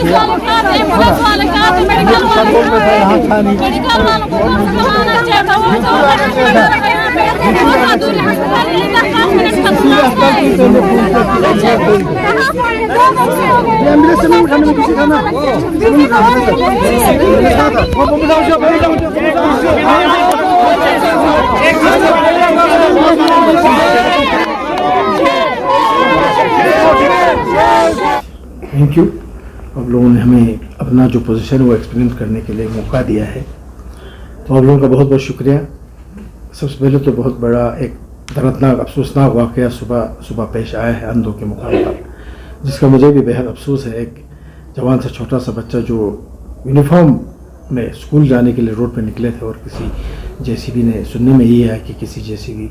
Police वालों के हाथ, एम्बुलेंस वाले के हाथ, मेडिकल वालों के हाथ, मेडिकल वालों को कम से कम आना चाहिए था। वो बहुत दूर अस्पताल है, 5 मिनट का रास्ता है। एम्बुलेंस से नहीं उठाने में किसी का ना थैंक यू। आप लोगों ने हमें अपना जो पोजीशन है वो एक्सपीरियंस करने के लिए मौका दिया है, तो आप लोगों का बहुत बहुत शुक्रिया। सबसे पहले तो बहुत बड़ा एक दर्दनाक अफसोसनाक वाक़या सुबह पेश आया है अंधों के मुकाम पर, जिसका मुझे भी बेहद अफसोस है। एक जवान सा छोटा सा बच्चा जो यूनिफॉर्म में स्कूल जाने के लिए रोड पर निकले थे और किसी जेसीबी ने, सुनने में ये है कि किसी जेसीबी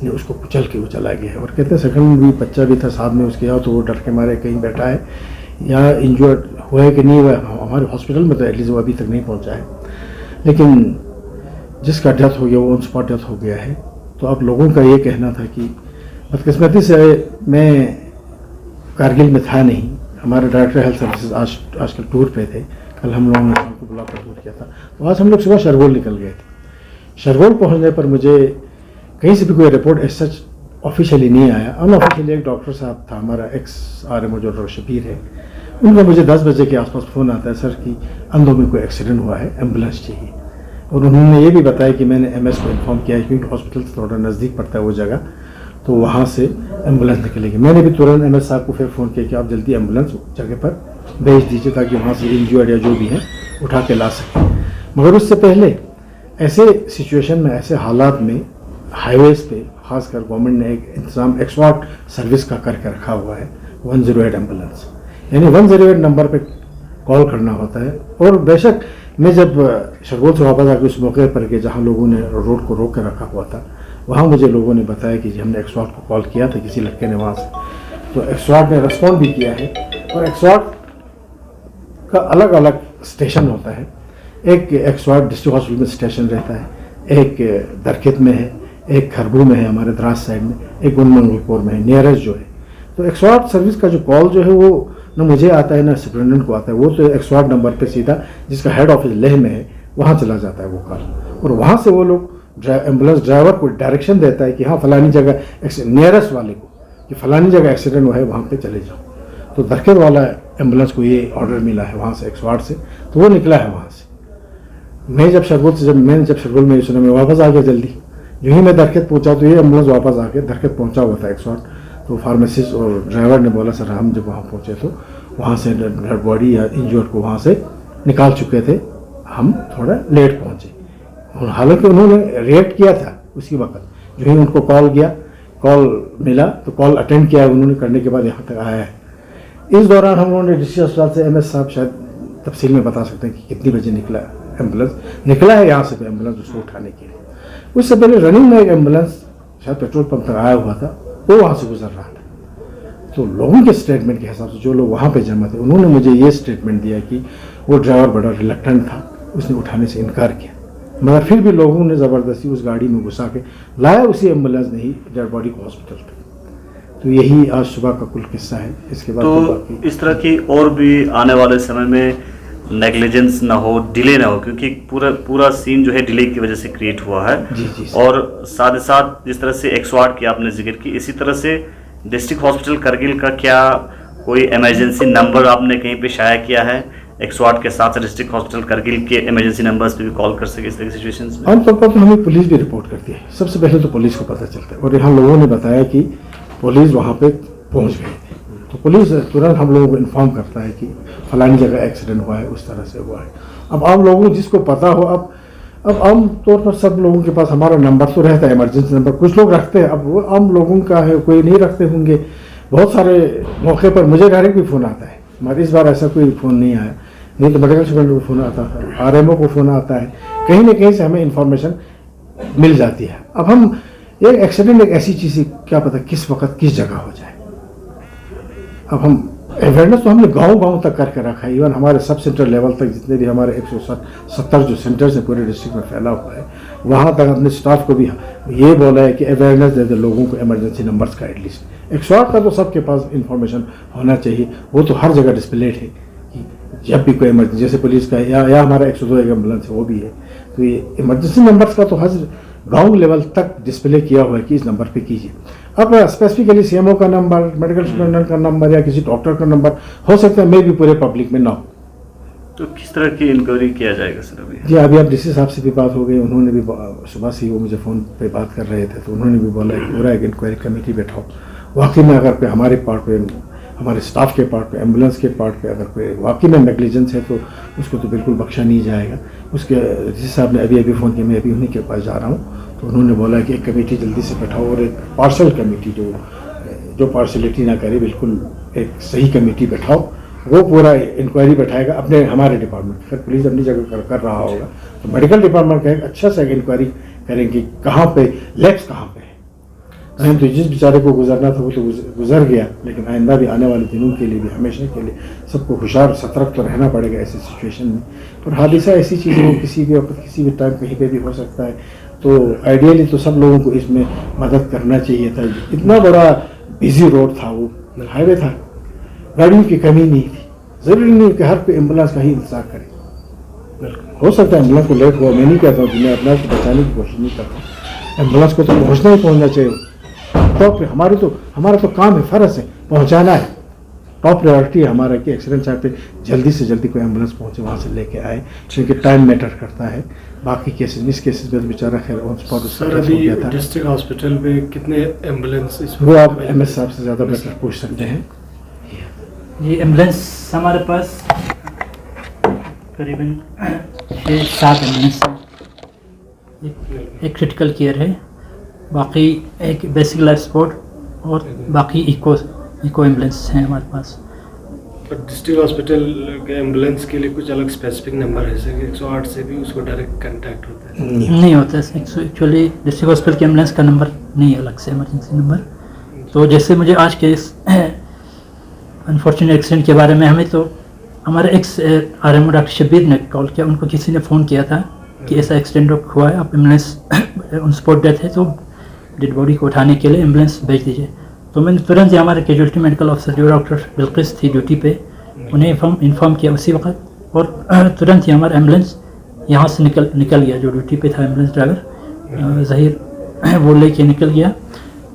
ने उसको कुचल के वो चला गया है। और कहते हैं सेकंड भी बच्चा भी था साथ में उसके, या तो वो डर के मारे कहीं बैठा है या इंजर्ड हुआ है कि नहीं हुआ है। हमारे हॉस्पिटल में तो एटलीस्ट वो अभी तक नहीं पहुंचा है, लेकिन जिसका डेथ हो गया वो ऑन स्पॉट डेथ हो गया है। तो आप लोगों का ये कहना था कि बदकिस्मती से मैं कारगिल में था नहीं, हमारे डायरेक्टर हेल्थ सर्विसेज आजकल टूर पे थे। कल हम लोगों ने उनको बुलाकर टूर किया था, तो आज हम लोग सुबह शरगोल निकल गए थे। शरगोल पहुँचने पर मुझे कहीं से भी कोई रिपोर्ट एज सच ऑफिशियली नहीं आया। अनऑफिशियली एक डॉक्टर साहब था, हमारा एक्स RMO जो डॉक्टर शबीर है, उनका मुझे 10 बजे के आसपास फ़ोन आता है, सर कि अंधों में कोई एक्सीडेंट हुआ है, एम्बुलेंस चाहिए। और उन्होंने ये भी बताया कि मैंने MS को इन्फॉर्म किया है, क्योंकि हॉस्पिटल से थोड़ा नज़दीक पड़ता है वो जगह, तो वहाँ से एम्बुलेंस निकलेगी। मैंने भी तुरंत MS साहब को फिर फ़ोन किया कि आप जल्दी एम्बुलेंस जगह पर भेज दीजिए ताकि वहाँ से इंजर्ड या जो भी है उठा के ला सकें। मगर उससे पहले ऐसे सिचुएशन में, ऐसे हालात में हाईवेज़ पे खासकर गवर्नमेंट ने एक इंतज़ाम एक्सवाट सर्विस का करके रखा हुआ है, 108 एम्बुलेंस, यानी 108 नंबर पे कॉल करना होता है। और बेशक मैं जब शरगोल से वापस आकर उस मौके पर के जहाँ लोगों ने रोड को रोक कर रखा हुआ था, वहाँ मुझे लोगों ने बताया कि हमने एक्सवाट को कॉल किया था किसी लड़के ने वहाँ से, तो एक्सवाट ने रिस्पॉन्ड भी किया है। और एक्सवाट का अलग अलग स्टेशन होता है, एक एक्सवाट डिस्ट्रिक्ट हॉस्पिटल में स्टेशन रहता है, एक दरखेत में है, एक खरबू में है हमारे द्रास साइड में, एक गुनमंगलपुर में है नियरेस्ट जो है। तो एक्सवाट सर्विस का जो कॉल जो है वो ना मुझे आता है ना सुपरिटेंडेंट को आता है, वो तो एक्सवाट नंबर पे सीधा जिसका हेड ऑफिस लेह में है वहाँ चला जाता है वो कॉल, और वहाँ से वो लोग एम्बुलेंस ड्राइवर को डायरेक्शन देता है कि हाँ फलानी जगह नियरेस्ट वाले को कि फलानी जगह एक्सीडेंट हुआ है वहाँ पे चले जाओ। तो दरखेत वाला एम्बुलेंस को ये ऑर्डर मिला है वहाँ से एक्सवाट से, तो वो निकला है वहाँ से। मैंने जब शरगोल में सुना, मैं वापस आ गया जल्दी। जो ही मैं दरखेत पहुँचा तो ये एम्बुलेंस वापस आके दरखेत पहुँचा हुआ था एक्सवाट। तो फार्मासिस्ट और ड्राइवर ने बोला सर हम जब वहाँ पहुँचे तो वहाँ से डेड बॉडी या इंजर्ड को वहाँ से निकाल चुके थे, हम थोड़ा लेट पहुँचे। और हालांकि उन्होंने रिएक्ट किया था उसी वक्त, जो ही उनको कॉल गया, कॉल मिला तो कॉल अटेंड किया उन्होंने, करने के बाद यहाँ तक आया है। इस दौरान हम लोगों ने डिस्ट्रिक्ट अस्पताल से MS साहब शायद तफसील में बता सकते हैं कि कितनी बजे निकला एम्बुलेंस, निकला है यहाँ से एम्बुलेंस उसको उठाने के लिए। उससे पहले रनिंग में एक एम्बुलेंस शायद पेट्रोल पंप तक आया हुआ था, वो वहाँ से गुजर रहा था। तो लोगों के स्टेटमेंट के हिसाब से जो लोग वहाँ पे जमा थे उन्होंने मुझे ये स्टेटमेंट दिया कि वो ड्राइवर बड़ा रिलक्टेंट था, उसने उठाने से इनकार किया, मगर फिर भी लोगों ने ज़बरदस्ती उस गाड़ी में घुसा के लाया उसी एम्बुलेंस ने ही डेड बॉडी को हॉस्पिटल पे। तो यही आज सुबह का कुल किस्सा है। इसके बाद तो इस तरह की और भी आने वाले समय में नेग्लिजेंस ना हो, डिले ना हो, क्योंकि पूरा सीन जो है डिले की वजह से क्रिएट हुआ है। जी। और साथ ही साथ जिस तरह से एक्सवाट की आपने जिक्र की, इसी तरह से डिस्ट्रिक्ट हॉस्पिटल करगिल का क्या कोई इमरजेंसी नंबर आपने कहीं पे शाया किया है? एक्सवाट के साथ डिस्ट्रिक्ट हॉस्पिटल करगिल के इमरजेंसी नंबर्स पे भी कॉल कर सके इस तरह की सिचुएशंस में? आमतौर पर तो हमें पुलिस भी रिपोर्ट करती है, सबसे पहले तो पुलिस को पता चलता है। और यहाँ लोगों ने बताया कि पुलिस वहाँ पे पहुँच गए थे, तो पुलिस तुरंत हम लोगों को इन्फॉर्म करता है कि फलानी जगह एक्सीडेंट हुआ है, उस तरह से हुआ है। अब आम लोगों जिसको पता हो, अब आम तौर पर सब लोगों के पास हमारा नंबर तो रहता है, इमरजेंसी नंबर कुछ लोग रखते हैं, अब वो आम लोगों का है, कोई नहीं रखते होंगे। बहुत सारे मौके पर मुझे डायरेक्ट भी फ़ोन आता है, मगर इस बार ऐसा कोई फ़ोन नहीं आया। नहीं तो मेडिकल स्टूडेंट को फ़ोन आता था, RMO को फ़ोन आता है, कहीं ना कहीं से हमें इन्फॉर्मेशन मिल जाती है। अब हम एक एक्सीडेंट एक ऐसी चीज़ क्या पता किस वक्त किस जगह हो जाए। अब हम अवेयरनेस तो हमने गांव तक करके रखा है, इवन हमारे सब सेंटर लेवल तक जितने भी हमारे 170 जो सेंटर्स हैं पूरे डिस्ट्रिक्ट में फैला हुआ है, वहाँ तक अपने स्टाफ को भी ये बोला है कि अवेयरनेस दे दे लोगों को इमरजेंसी नंबर्स का। एटलीस्ट 108 का तो सबके पास इंफॉर्मेशन होना चाहिए, वो तो हर जगह डिस्प्लेड है कि जब भी कोई इमरजेंसी, जैसे पुलिस का या हमारा 102 एक एम्बुलेंस है वो भी है, तो ये इमरजेंसी नंबर्स का तो हर गांव लेवल तक डिस्प्ले किया हुआ है कि इस नंबर पे कीजिए। अब स्पेसिफिकली सीएमओ का नंबर, मेडिकल स्टूडेंट का नंबर या किसी डॉक्टर का नंबर हो सकता है, मे भी पूरे पब्लिक में ना हो। तो किस तरह की इंक्वायरी किया जाएगा सर अभी? जी अभी आप डीसी साहब से भी बात हो गई, उन्होंने भी सुबह से ही वो मुझे फ़ोन पे बात कर रहे थे, तो उन्होंने भी बोला कि पूरा एक इंक्वायरी कमेटी बैठाओ। वाकई में अगर पे हमारे पार्ट पे, हमारे स्टाफ के पार्ट पे, एम्बुलेंस के पार्ट पे अगर कोई वाकई में नेग्लिजेंस है तो उसको तो बिल्कुल बख्शा नहीं जाएगा। उसके डीसी साहब ने अभी फ़ोन किया, मैं अभी उन्हीं के पास जा रहा हूँ, तो उन्होंने बोला कि एक कमेटी जल्दी से बैठाओ और एक पार्सल कमेटी जो पार्शलिटी ना करे, बिल्कुल एक सही कमेटी बैठाओ, वो पूरा इंक्वायरी बैठाएगा अपने हमारे डिपार्टमेंट। फिर पुलिस अपनी जगह कर रहा होगा, तो मेडिकल डिपार्टमेंट का एक अच्छा सा इंक्वायरी करेंगे कहाँ पे लैब्स कहाँ पे है। अहम तो जिस बेचारे को गुजरना था वो तो गुजर गया, लेकिन आइंदा भी आने वाले दिनों के लिए भी हमेशा के लिए सबको होशियार सतर्क तो रहना पड़ेगा ऐसी सिचुएशन में। और हादसा ऐसी चीज़ है वो किसी भी वक्त किसी भी टाइम कहीं पे भी हो सकता है, तो आइडियली तो सब लोगों को इसमें मदद करना चाहिए था। इतना बड़ा बिजी रोड था, वो हाईवे था, गाड़ियों की कमी नहीं थी। ज़रूरी नहीं कि हर कोई एम्बुलेंस का ही इंतजार करे। हो सकता है एम्बुलेंस को लेट हुआ, मैं नहीं कहता हूँ कि मैं अपने आप को बचाने की कोशिश नहीं करता। एम्बुलेंस को तो पहुँचना चाहिए टॉप पे। हमारा तो काम है, फ़र्ज़ है, पहुँचाना है। टॉप प्रायोरिटी है हमारा कि एक्सीडेंट साइड पे जल्दी से जल्दी कोई एम्बुलेंस पहुँचे, वहाँ से लेके आए, क्योंकि टाइम मैटर करता है। बाकी केसेस, इस केसेस में तो बेचारा खैर ऑन स्पॉट उसका केस हो गया था। डिस्ट्रिक्ट हॉस्पिटल में कितने एम्बुलेंस वो आप MS साहब से ज़्यादा बेटर पूछ सकते हैं। ये एम्बुलेंस हमारे पास करीबन 6-7 एम्बुलेंस हैं। एक क्रिटिकल केयर है, बाकी एक बेसिक लाइफ सपोर्ट और बाकी इको एम्बुलेंस हैं हमारे पास। डिस्ट्रिक्ट हॉस्पिटल के एम्बुलेंस के लिए कुछ अलग स्पेसिफिक नंबर है, जैसे कि 108 से भी उसको डायरेक्ट कांटेक्ट होता है? नहीं होता है एक्चुअली, डिस्ट्रिक्ट हॉस्पिटल के एम्बुलेंस का नंबर नहीं है अलग से, इमरजेंसी नंबर। तो जैसे मुझे आज के इस अनफॉर्चुनेट एक्सीडेंट के बारे में हमें तो हमारे एक्स RMO डॉक्टर शब्बीर ने कॉल किया, उनको किसी ने फ़ोन किया था कि ऐसा एक्सीडेंट हुआ है, आप एम्बुलेंस ऑन स्पॉट डेथ है तो डेड बॉडी को उठाने के लिए एम्बुलेंस भेज दीजिए। तो मैंने तुरंत ही हमारे कैजुअल्टी मेडिकल ऑफिसर जो डॉक्टर बिल्किस थी ड्यूटी पे, उन्हें इन्फॉर्म किया उसी वक्त, और तुरंत ही हमारा एम्बुलेंस यहाँ से निकल गया। जो ड्यूटी पे था एम्बुलेंस ड्राइवर ज़हीर, वो लेके निकल गया।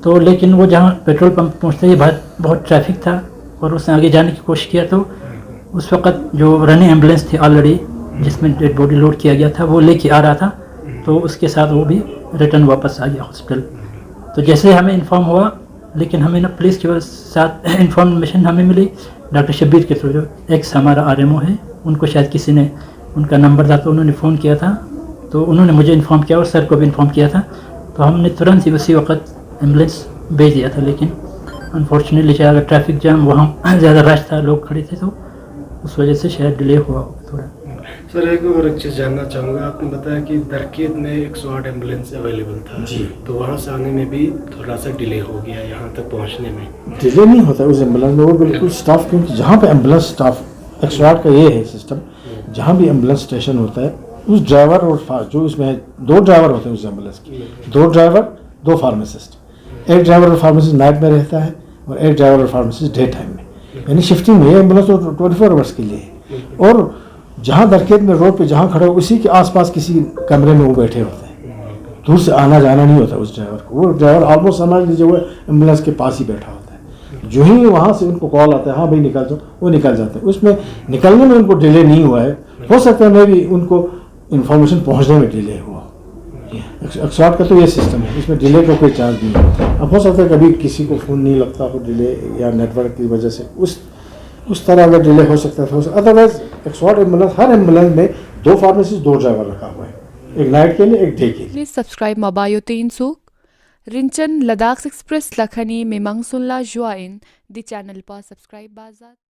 तो लेकिन वो जहाँ पेट्रोल पंप पहुँचते ही बहुत ट्रैफिक था और उसने आगे जाने की कोशिश किया, तो उस वक्त जो रनिंग एम्बुलेंस थी ऑलरेडी जिसमें डेड बॉडी लोड किया गया था वो लेके आ रहा था, तो उसके साथ वो भी रिटर्न वापस आ गया हॉस्पिटल। तो जैसे हमें इन्फॉर्म हुआ, लेकिन हमें ना पुलिस के साथ इन्फॉर्मेशन हमें मिली डॉक्टर शब्बीर के थ्रू, जो एक्स हमारा RMO है, उनको शायद किसी ने उनका नंबर था तो उन्होंने फ़ोन किया था, तो उन्होंने मुझे इन्फॉर्म किया और सर को भी इन्फॉर्म किया था। तो हमने तुरंत ही उसी वक्त एम्बुलेंस भेज दिया था, लेकिन अनफॉर्चुनेटली शायद अगर ट्रैफिक जाम वहाँ ज़्यादा रश था, लोग खड़े थे, तो उस वजह से शायद डिले हुआ थोड़ा। सर एक और एक चीज़ जानना चाहूँगा, आपने बताया कि दरकेत में 108 एम्बुलेंस अवेलेबल था जी, तो वहाँ से आने में भी थोड़ा सा डिले हो गया, यहाँ तक पहुँचने में? डिले नहीं होता उस एम्बुलेंस में, वो बिल्कुल स्टाफ, क्योंकि जहाँ पे एम्बुलेंस स्टाफ 108 का ये है सिस्टम, जहाँ भी एम्बुलेंस स्टेशन होता है उस ड्राइवर और जो उसमें 2 ड्राइवर होते हैं उस एम्बुलेंस के, 2 ड्राइवर 2 फार्मासिस्ट। एक ड्राइवर और फार्मासिस्ट नाइट में रहता है और एक ड्राइवर और फार्मासिस्ट डे टाइम में, यानी शिफ्टिंग में। ये एम्बुलेंस तो 24 आवर्स के लिए है। और जहाँ दरकेत में रोड पे जहाँ खड़े हो उसी के आसपास किसी कमरे में वो बैठे होते हैं, दूर से आना जाना नहीं होता उस ड्राइवर को। वो ड्राइवर ऑलमोस्ट समझ लीजिए वो एम्बुलेंस के पास ही बैठा होता है। जो ही वहाँ से उनको कॉल आता है, हाँ भाई निकल जाओ, वो निकल जाते हैं। उसमें निकलने में उनको डिले नहीं हुआ है, हो सकता है मैं भी उनको इन्फॉर्मेशन पहुँचने में डिले हुआ। 108 का तो ये सिस्टम है, इसमें डिले का कोई चांस नहीं है। अब हो सकता है कभी किसी को फ़ोन नहीं लगता हो डिले या नेटवर्क की वजह से, उस तरह अगर डिले हो सकता है। अदरवाइज 108 एम्बुलेंस, हर एम्बुलेंस में 2 फार्मासिस्ट 2 ड्राइवर रखा हुआ है, एक नाइट के लिए एक डे के लिए। Please subscribe Mabayo Tinsuk, Rinchen Ladakh Express Lakhani Memang Sunla Join, the channel pa subscribe bazat.